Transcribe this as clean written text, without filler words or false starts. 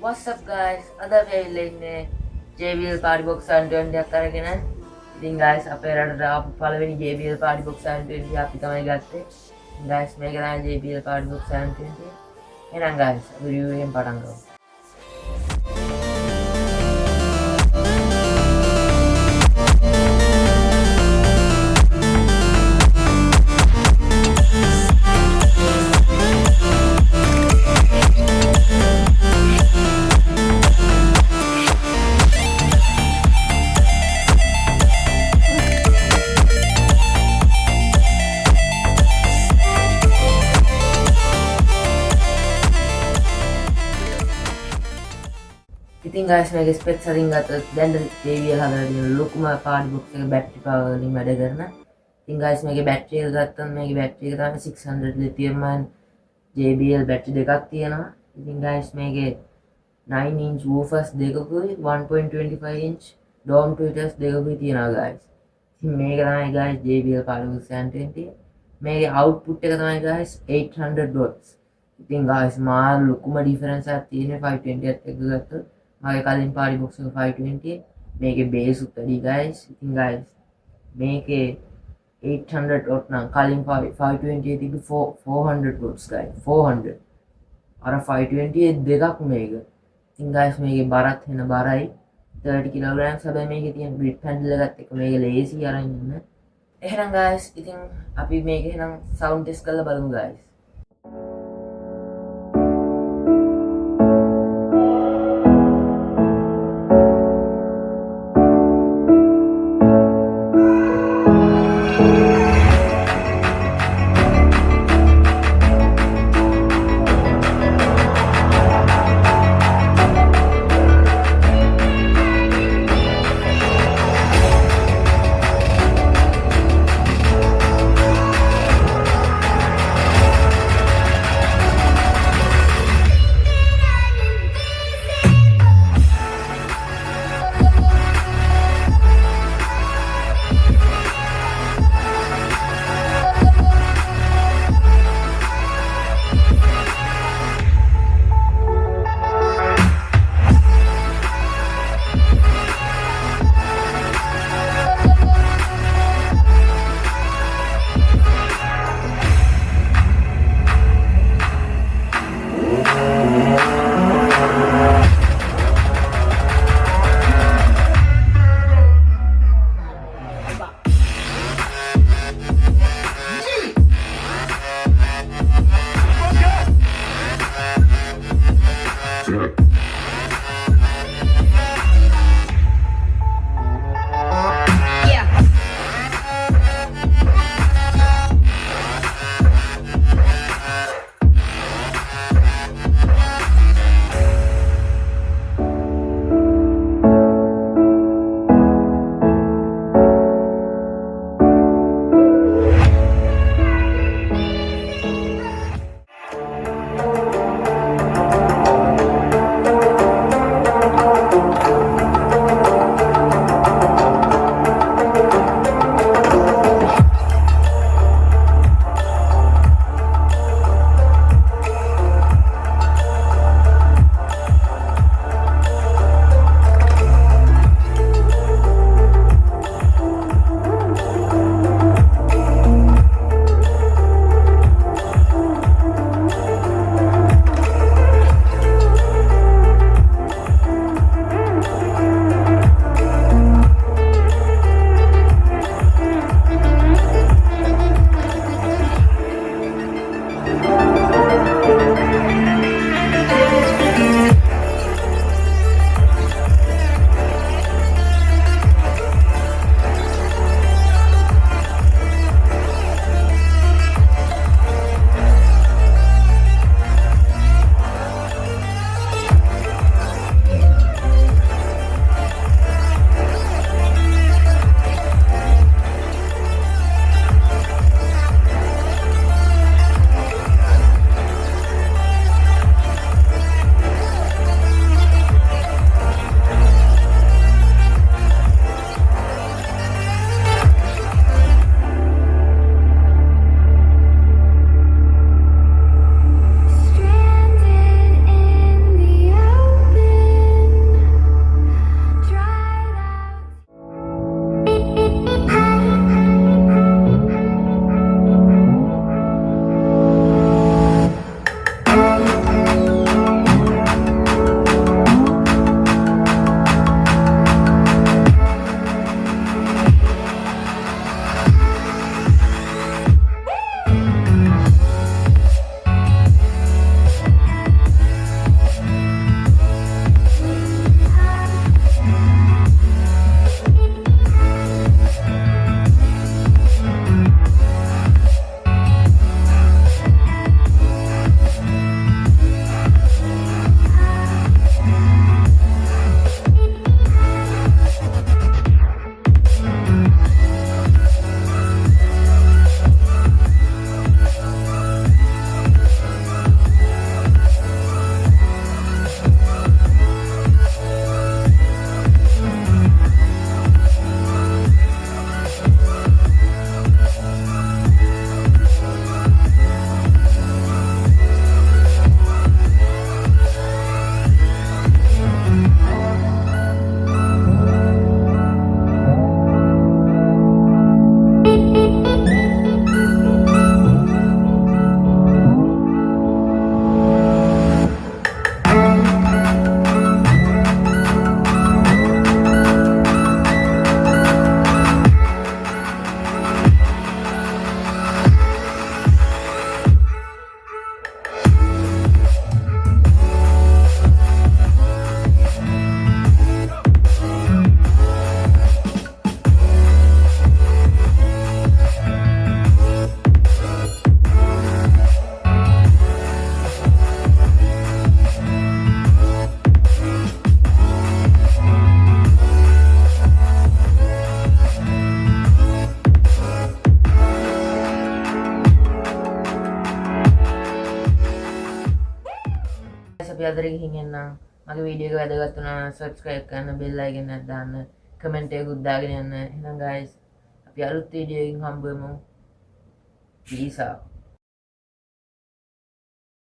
What's up guys? අද අපි ඇවිල්ලා ඉන්නේ JBL PartyBox 720 එකක් අරගෙන. ඉතින් guys අපේ රටට ආපු පළවෙනි JBL PartyBox 720 අපි තමයි ගත්තේ. guys මේක තමයි JBL PartyBox 720. එහෙනම් guys අපි review එකෙන් පටන් ගමු. ඉතින් guys මේක ස්පෙක්ස් අරින් ගත්තොත් දැන් JBL හදලා තියෙන ලොකුම PartyBox එක බැටරි පවර් වලින් වැඩ කරන. ඉතින් guys මේකේ බැටරි එක ගත්තොත් මේකේ බැටරි එක තමයි 600 lithium ion JBL බැටරි දෙකක් තියෙනවා. ඉතින් guys මේකේ 9 inch woofers දෙකකුයි 1.25 inch dome tweeters දෙකකුයි තියෙනවා guys. ඉතින් මේක තමයි guys JBL PartyBox 720. මේකේ output එක තමයි guys 800 watts. ඉතින් guys මා ලොකුම difference එකක් තියෙන්නේ 520 එකත් එක්ක ගත්තොත්. මගේ කලින් PartyBox එක 520 මේකේ බේස් උත් වැඩි guys. ඉතින් guys මේකේ 800 watt නම් කලින් 520 තිබි 400 watts guys 400 අර 520 දෙකක් මේක. ඉතින් guys මේකේ බරත් වෙන බරයි 30 kg. හැබැයි මේකේ තියෙන grip handle එකත් එක්ක මේක ලේසි අරන් ඉන්න. එහෙනම් guys ඉතින් අපි මේක එහෙනම් sound test කරලා බලමු guys. අපි අදට ගිහින් එන්නම්. මගේ වීඩියෝ එක වැදගත් වුණා නම් subscribe කරන්න, bell icon එකක් දාන්න, comment එකකුත් දාගෙන යන්න. එහෙනම් guys අපි අලුත් වීඩියෝ එකකින් හම්බ වෙමු. Peace out.